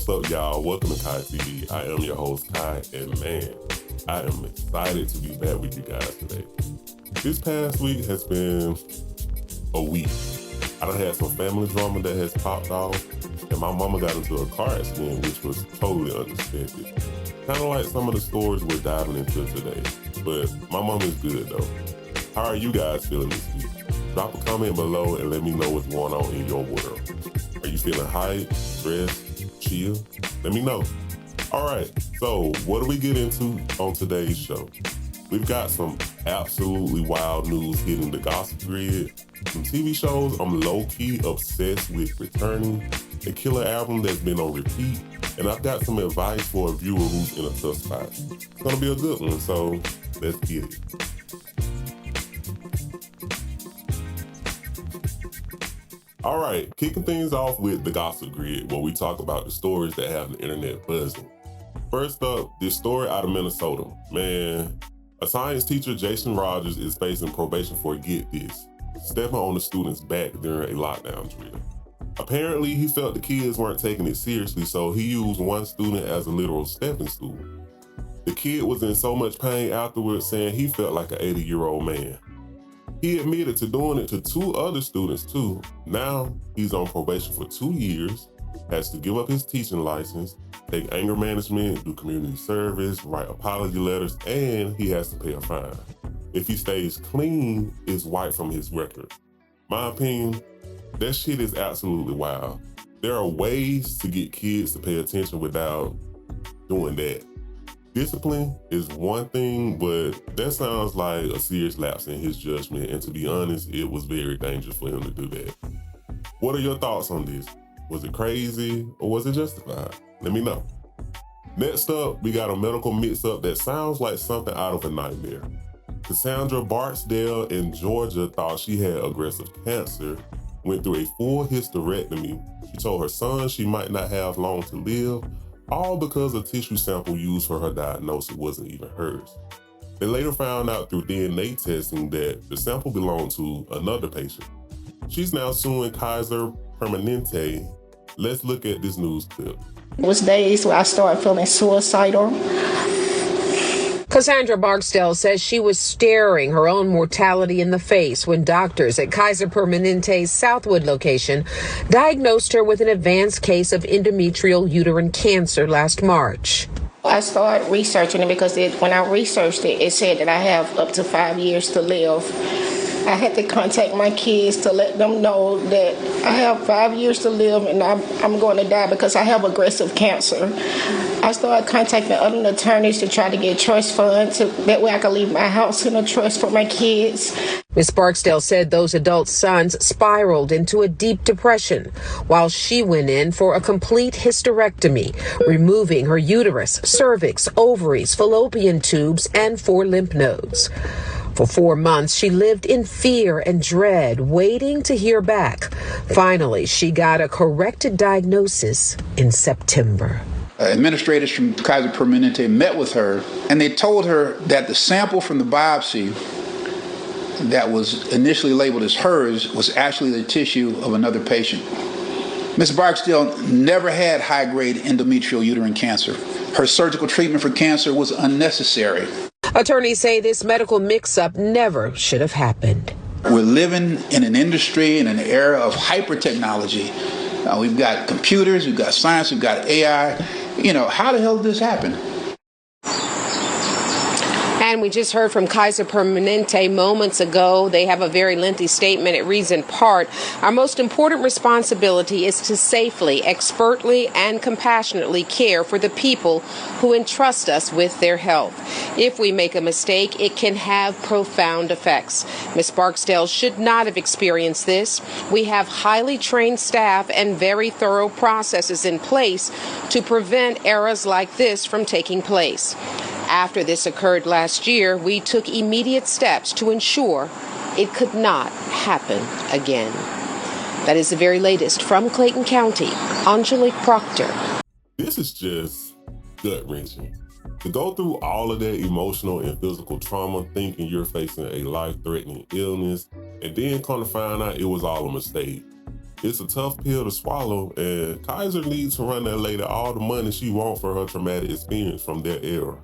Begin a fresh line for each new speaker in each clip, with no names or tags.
What's up, y'all? Welcome to KaiTV. I am your host, Kai, and man, I am excited to be back with you guys today. This past week has been a week. I done had some family drama that has popped off, and my mama got into a car accident, which was totally unexpected. Kind of like some of the stories we're diving into today, but my mom is good though. How are you guys feeling this week? Drop a comment below and let me know what's going on in your world. Are you feeling hyped, stressed, chill? Let me know. All right, so what do we get into on today's show? We've got some absolutely wild news hitting the gossip grid, some TV shows I'm low-key obsessed with returning, a killer album that's been on repeat, and I've got some advice for a viewer who's in a tough spot. It's gonna be a good one, so let's get it. All right, kicking things off with the gossip grid, where we talk about the stories that have the internet buzzing. First up, this story out of Minnesota. Man, a science teacher, Jason Rogers, is facing probation for, get this, stepping on the student's back during a lockdown drill. Apparently, he felt the kids weren't taking it seriously, so he used one student as a literal stepping stool. The kid was in so much pain afterwards, saying he felt like an 80-year-old man. He admitted to doing it to two other students too. Now, he's on probation for 2 years, has to give up his teaching license, take anger management, do community service, write apology letters, and he has to pay a fine. If he stays clean, it's wiped from his record. My opinion, that shit is absolutely wild. There are ways to get kids to pay attention without doing that. Discipline is one thing, but that sounds like a serious lapse in his judgment, and to be honest, it was very dangerous for him to do that. What are your thoughts on this? Was it crazy or was it justified? Let me know. Next up, we got a medical mix-up that sounds like something out of a nightmare. Cassandra Barksdale in Georgia thought she had aggressive cancer, went through a full hysterectomy. She told her son she might not have long to live, all because a tissue sample used for her diagnosis wasn't even hers. They later found out through DNA testing that the sample belonged to another patient. She's now suing Kaiser Permanente. Let's look at this news clip.
It was days where I started feeling suicidal.
Cassandra Barksdale says she was staring her own mortality in the face when doctors at Kaiser Permanente's Southwood location diagnosed her with an advanced case of endometrial uterine cancer last March.
I started researching it because when I researched it, it said that I have up to 5 years to live. I had to contact my kids to let them know that I have 5 years to live and I'm going to die because I have aggressive cancer. I started contacting other attorneys to try to get trust funds so that way I could leave my house in a trust for my kids.
Ms. Barksdale said those adult sons spiraled into a deep depression while she went in for a complete hysterectomy, removing her uterus, cervix, ovaries, fallopian tubes, and 4 lymph nodes. For 4 months, she lived in fear and dread, waiting to hear back. Finally, she got a corrected diagnosis in September.
Administrators from Kaiser Permanente met with her, and they told her that the sample from the biopsy that was initially labeled as hers was actually the tissue of another patient. Ms. Barksdale never had high-grade endometrial uterine cancer. Her surgical treatment for cancer was unnecessary.
Attorneys say this medical mix-up never should have happened.
We're living in an industry, in an era of hyper-technology. We've got computers, we've got science, we've got AI. How the hell did this happen?
And we just heard from Kaiser Permanente moments ago. They have a very lengthy statement. It reads in part, "Our most important responsibility is to safely, expertly, and compassionately care for the people who entrust us with their health. If we make a mistake, it can have profound effects. Ms. Barksdale should not have experienced this. We have highly trained staff and very thorough processes in place to prevent errors like this from taking place. After this occurred last year, we took immediate steps to ensure it could not happen again." That is the very latest from Clayton County. Angelique Proctor.
This is just gut-wrenching. To go through all of that emotional and physical trauma, thinking you're facing a life-threatening illness, and then come to find out it was all a mistake. It's a tough pill to swallow, and Kaiser needs to run that lady all the money she wants for her traumatic experience from that era.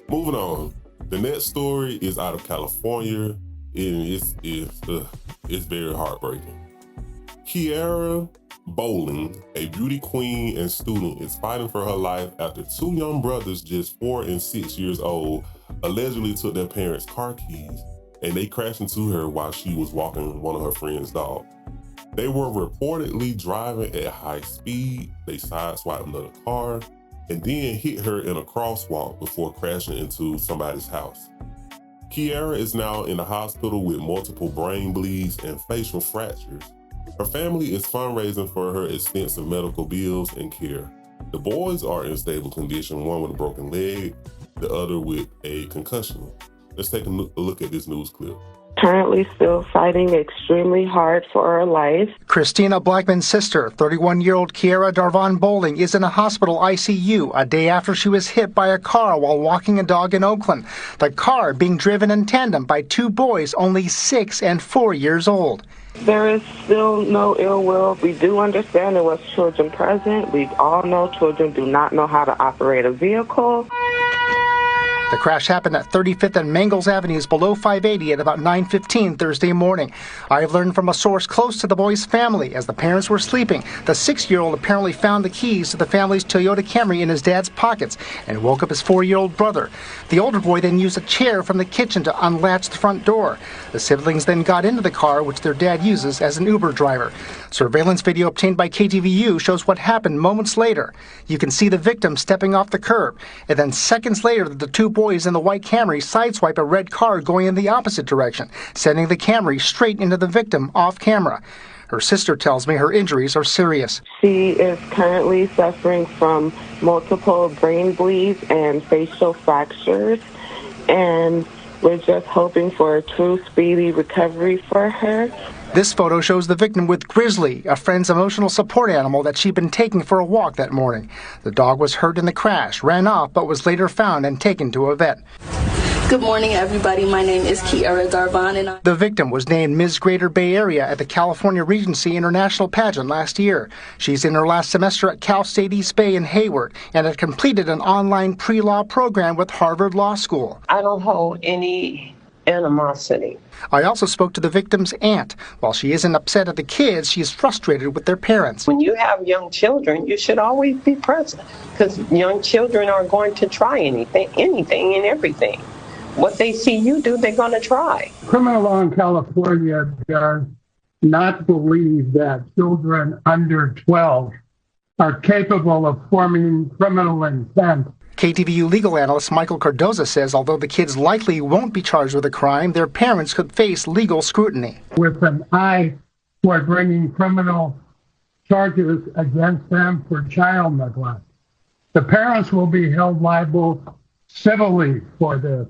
Moving on, the next story is out of California, and it's very heartbreaking. Kiara Bowling, a beauty queen and student, is fighting for her life after two young brothers, just 4 and 6 years old, allegedly took their parents' car keys and they crashed into her while she was walking one of her friend's dog. They were reportedly driving at high speed. They sideswiped another car and then hit her in a crosswalk before crashing into somebody's house. Kiara is now in the hospital with multiple brain bleeds and facial fractures. Her family is fundraising for her extensive medical bills and care. The boys are in stable condition, one with a broken leg, the other with a concussion. Let's take a look at this news clip.
Currently still fighting extremely hard for her life.
Christina Blackman's sister, 31-year-old Kiara Darvon Bowling, is in a hospital ICU a day after she was hit by a car while walking a dog in Oakland. The car being driven in tandem by two boys only 6 and 4 years old.
There is still no ill will. We do understand there was children present. We all know children do not know how to operate a vehicle.
The crash happened at 35th and Mangles Avenues below 580 at about 9:15 Thursday morning. I've learned from a source close to the boys' family as the parents were sleeping. The 6-year-old apparently found the keys to the family's Toyota Camry in his dad's pockets and woke up his 4-year-old brother. The older boy then used a chair from the kitchen to unlatch the front door. The siblings then got into the car, which their dad uses as an Uber driver. Surveillance video obtained by KTVU shows what happened moments later. You can see the victim stepping off the curb, and then seconds later the two boys in the white Camry sideswipe a red car going in the opposite direction, sending the Camry straight into the victim off camera. Her sister tells me her injuries are serious.
She is currently suffering from multiple brain bleeds and facial fractures, and we're just hoping for a true speedy recovery for her.
This photo shows the victim with Grizzly, a friend's emotional support animal that she'd been taking for a walk that morning. The dog was hurt in the crash, ran off, but was later found and taken to a vet.
Good morning, everybody. My name is Kiara Darvon, and
The victim was named Ms. Greater Bay Area at the California Regency International Pageant last year. She's in her last semester at Cal State East Bay in Hayward and had completed an online pre-law program with Harvard Law School.
I don't hold any animosity.
I also spoke to the victim's aunt. While she isn't upset at the kids, she is frustrated with their parents.
When you have young children, you should always be present, because young children are going to try anything and everything. What they see you do, they're going to try.
Criminal law in California does not believe that children under 12 are capable of forming criminal intent.
KTVU legal analyst Michael Cardoza says although the kids likely won't be charged with a crime, their parents could face legal scrutiny.
With an eye toward bringing criminal charges against them for child neglect. The parents will be held liable civilly for this.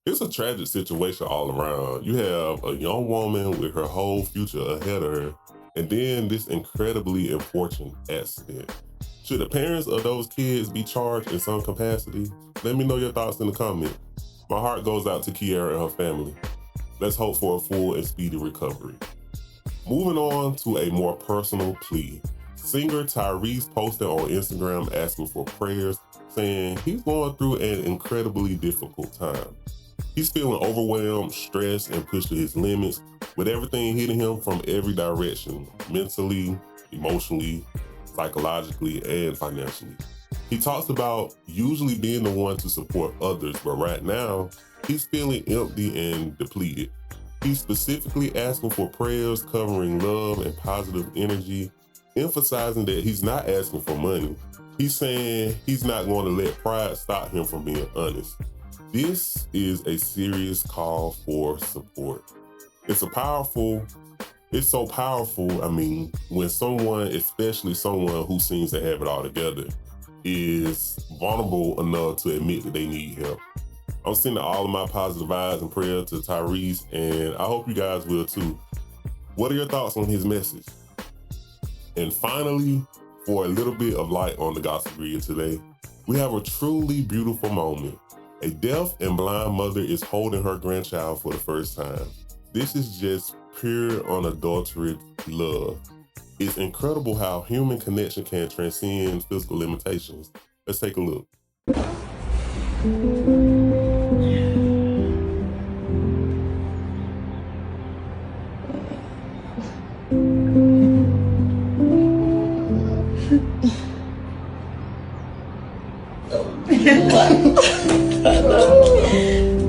It's a tragic situation all around. You have a young woman with her whole future ahead of her, and then this incredibly unfortunate accident. Should the parents of those kids be charged in some capacity? Let me know your thoughts in the comments. My heart goes out to Kiara and her family. Let's hope for a full and speedy recovery. Moving on to a more personal plea. Singer Tyrese posted on Instagram asking for prayers, saying he's going through an incredibly difficult time. He's feeling overwhelmed, stressed, and pushed to his limits, with everything hitting him from every direction, mentally, emotionally, psychologically, and financially. He talks about usually being the one to support others, but right now, he's feeling empty and depleted. He's specifically asking for prayers covering love and positive energy, emphasizing that he's not asking for money. He's saying he's not going to let pride stop him from being honest. This is a serious call for support. It's so powerful, when someone, especially someone who seems to have it all together, is vulnerable enough to admit that they need help. I'm sending all of my positive vibes and prayers to Tyrese, and I hope you guys will too. What are your thoughts on his message? And finally, for a little bit of light on the gossip grid today, we have a truly beautiful moment. A deaf and blind mother is holding her grandchild for the first time. This is just pure unadulterated love. It's incredible how human connection can transcend physical limitations. Let's take a look.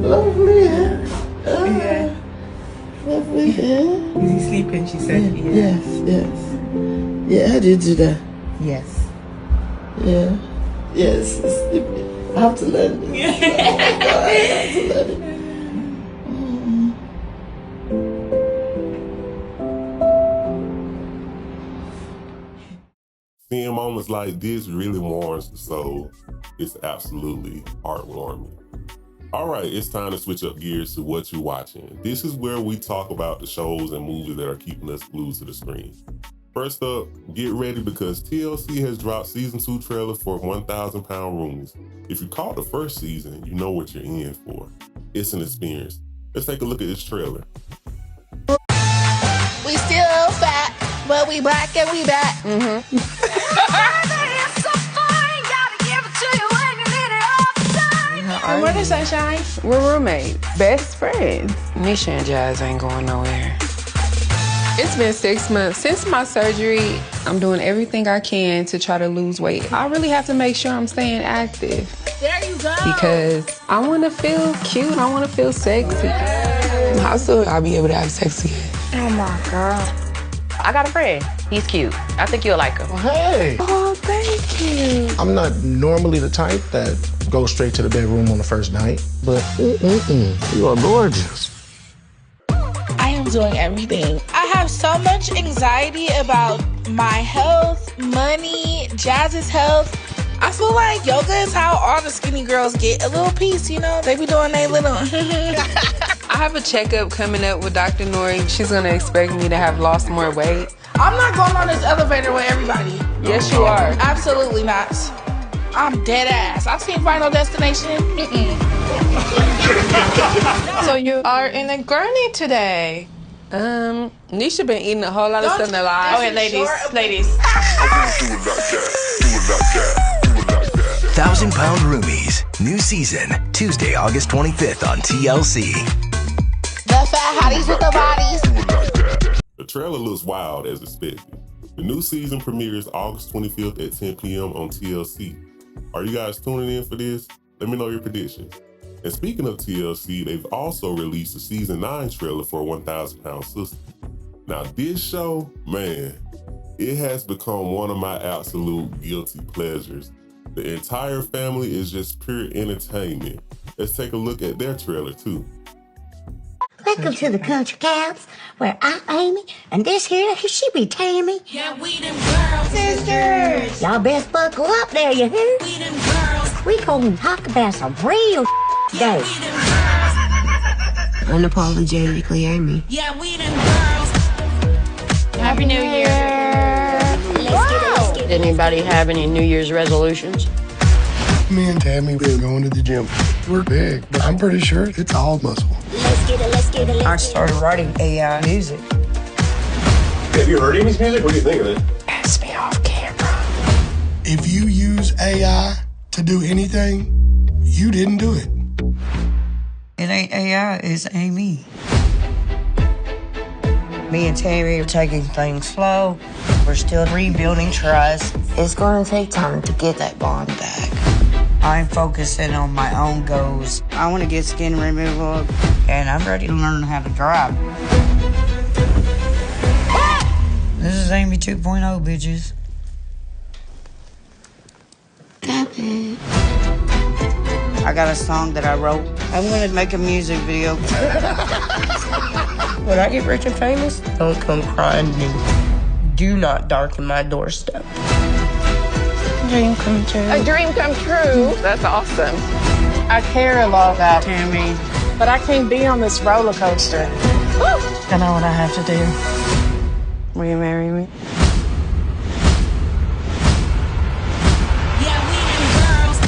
Lovely. Yeah. Lovely.
Is he sleeping? She said
yes. Yeah, how did you do that?
Yes.
Yeah. Yes. I have to let it. I have to let it.
Seeing moments like this really warms the soul. It's absolutely heartwarming. All right, it's time to switch up gears to what you're watching. This is where we talk about the shows and movies that are keeping us glued to the screen. First up, get ready because TLC has dropped season 2 trailer for 1,000 Pound Roomies. If you caught the first season, you know what you're in for. It's an experience. Let's take a look at this trailer.
We still fat, but we black and we back. Good morning, sunshine.
We're roommates, best friends. Nisha and Jazz ain't going nowhere. It's been 6 months since my surgery. I'm doing everything I can to try to lose weight. I really have to make sure I'm staying active.
There you go.
Because I want to feel cute. I want to feel sexy. How soon I'll be able to have sex again?
Oh my God.
I got a friend. He's cute. I think you'll like him.
Hey.
Oh, thank you.
I'm not normally the type that goes straight to the bedroom on the first night, but you are gorgeous.
I am doing everything. I have so much anxiety about my health, money, Jazz's health. I feel like yoga is how all the skinny girls get a little piece, you know? They be doing their little...
I have a checkup coming up with Dr. Nori. She's going to expect me to have lost more weight.
I'm not going on this elevator with everybody.
Yes, you are.
Absolutely not. I'm dead ass. I've seen Final Destination.
So you are in a gurney today. Nisha been eating a whole lot of stuff in her life.
Okay, ladies.
1,000 Pound Roomies. New season, Tuesday, August 25th on TLC.
The fat hotties with the bodies.
The trailer looks wild as expected. The new season premieres August 25th at 10 p.m. on TLC. Are you guys tuning in for this? Let me know your predictions. And speaking of TLC, they've also released a season 9 trailer for 1,000 Pound Sister. Now this show, man, it has become one of my absolute guilty pleasures. The entire family is just pure entertainment. Let's take a look at their trailer too.
Welcome to the Country Cows, where I'm Amy, and this here, she be Tammy.
Yeah, we them girls. Sisters.
Y'all best buckle up there, you hear?
We them girls.
We gonna talk about some real today.
Unapologetically Amy.
Yeah, we them girls.
Happy New Year.
Let's get it.
Anybody have any New Year's resolutions?
Me and Tammy been going to the gym. We're big, but I'm pretty sure it's all muscle.
Let's get it.
I started writing AI music.
Have you heard Amy's music? What do you think of it?
Ask me off camera.
If you use AI to do anything, you didn't do it.
It ain't AI, it's Amy. Me and Tammy are taking things slow. We're still rebuilding trust.
It's gonna take time to get that bond back.
I'm focusing on my own goals. I want to get skin removal, and I'm ready to learn how to drive. This is Amy 2.0, bitches.
Stop it.
I got a song that I wrote. I'm gonna make a music video. When I get rich and famous, don't come crying to me. Do not darken my doorstep. Dream come true.
A dream come true.
That's awesome.
I care a lot about Tammy, but I can't be on this roller coaster.
I know what I have to do. Will you marry me?
Yeah, we them girls.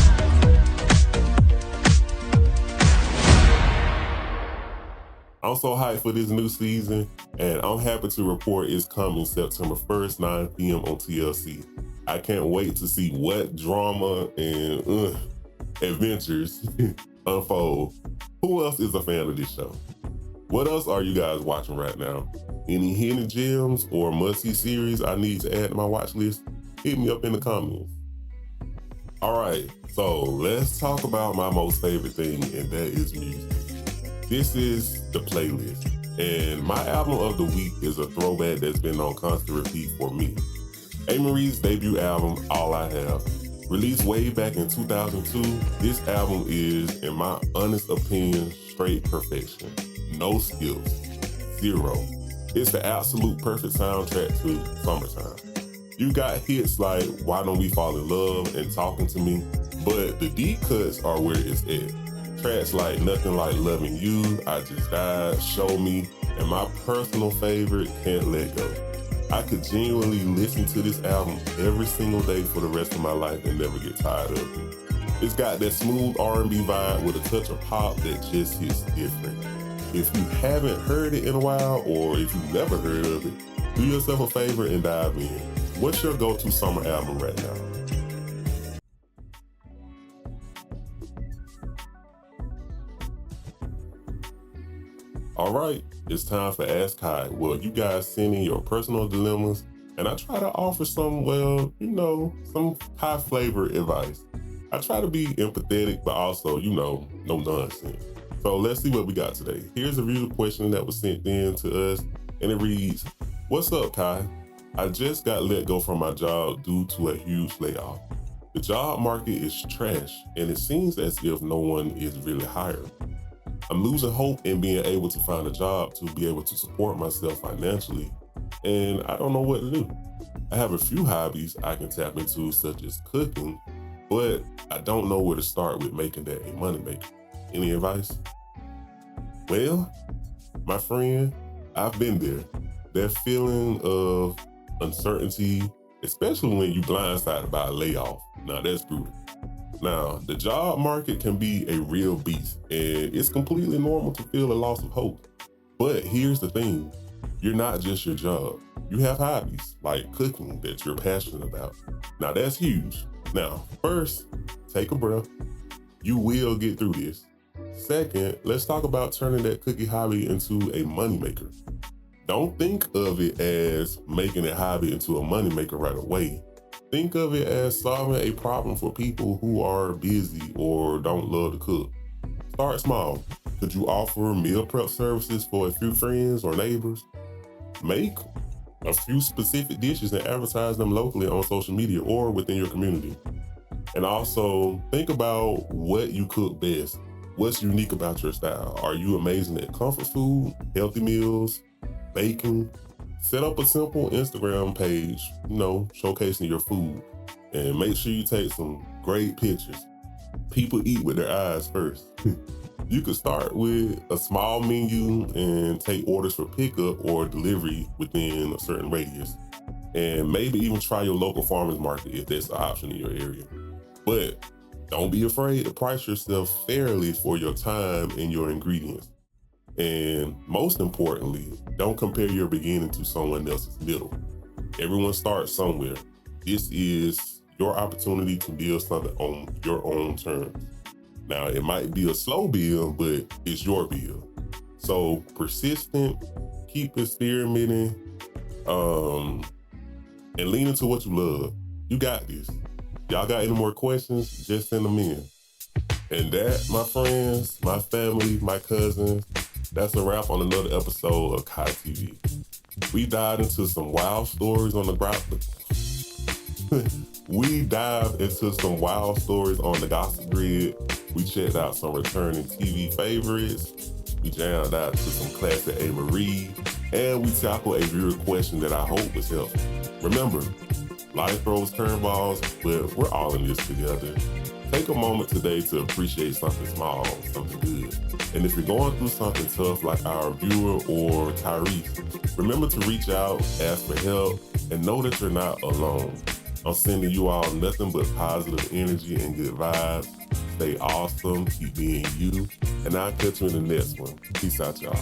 I'm so hyped for this new season, and I'm happy to report it's coming September 1st, 9 p.m. on TLC. I can't wait to see what drama and adventures unfold. Who else is a fan of this show? What else are you guys watching right now? Any hidden gems or must-see series I need to add to my watch list? Hit me up in the comments. All right, so let's talk about my most favorite thing, and that is music. This is the playlist, and my album of the week is a throwback that's been on constant repeat for me. A. Marie's debut album, All I Have. Released way back in 2002, this album is, in my honest opinion, straight perfection. No skips, zero. It's the absolute perfect soundtrack to summertime. You got hits like Why Don't We Fall in Love and Talking to Me, but the deep cuts are where it's at. Tracks like Nothing Like Loving You, I Just Died, Show Me, and my personal favorite, Can't Let Go. I could genuinely listen to this album every single day for the rest of my life and never get tired of it. It's got that smooth R&B vibe with a touch of pop that just hits different. If you haven't heard it in a while, or if you've never heard of it, do yourself a favor and dive in. What's your go-to summer album right now? All right, it's time for Ask Kai. Well, you guys send in your personal dilemmas, and I try to offer some, some high flavor advice. I try to be empathetic, but also, no nonsense. So let's see what we got today. Here's a viewer question that was sent in to us, and it reads, "What's up, Kai? I just got let go from my job due to a huge layoff. The job market is trash, and it seems as if no one is really hiring. I'm losing hope in being able to find a job to be able to support myself financially, and I don't know what to do. I have a few hobbies I can tap into, such as cooking, but I don't know where to start with making that a moneymaker. Any advice?" Well, my friend, I've been there. That feeling of uncertainty, especially when you're blindsided by a layoff. Now, that's brutal. Now, the job market can be a real beast, and it's completely normal to feel a loss of hope. But here's the thing, you're not just your job. You have hobbies like cooking that you're passionate about. Now, that's huge. Now, first, take a breath. You will get through this. Second, let's talk about turning that cookie hobby into a moneymaker. Don't think of it as making a hobby into a moneymaker right away. Think of it as solving a problem for people who are busy or don't love to cook. Start small. Could you offer meal prep services for a few friends or neighbors? Make a few specific dishes and advertise them locally on social media or within your community. And also think about what you cook best. What's unique about your style? Are you amazing at comfort food, healthy meals, baking? Set up a simple Instagram page, showcasing your food, and make sure you take some great pictures. People eat with their eyes first. You could start with a small menu and take orders for pickup or delivery within a certain radius. And maybe even try your local farmers market if that's an option in your area. But don't be afraid to price yourself fairly for your time and your ingredients. And most importantly, don't compare your beginning to someone else's middle. Everyone starts somewhere. This is your opportunity to build something on your own terms. Now, it might be a slow build, but it's your build. So persistent, keep experimenting, and lean into what you love. You got this. Y'all got any more questions? Just send them in. And that, my friends, my family, my cousins, that's a wrap on another episode of KaiTV. We dived into some wild stories on the gossip grid. We checked out some returning TV favorites. We jammed out to some classic A. Marie. And we tackled a viewer question that I hope was helpful. Remember, life throws curveballs, but we're all in this together. Take a moment today to appreciate something small, something good. And if you're going through something tough like our viewer or Tyrese, remember to reach out, ask for help, and know that you're not alone. I'm sending you all nothing but positive energy and good vibes. Stay awesome, keep being you, and I'll catch you in the next one. Peace out, y'all.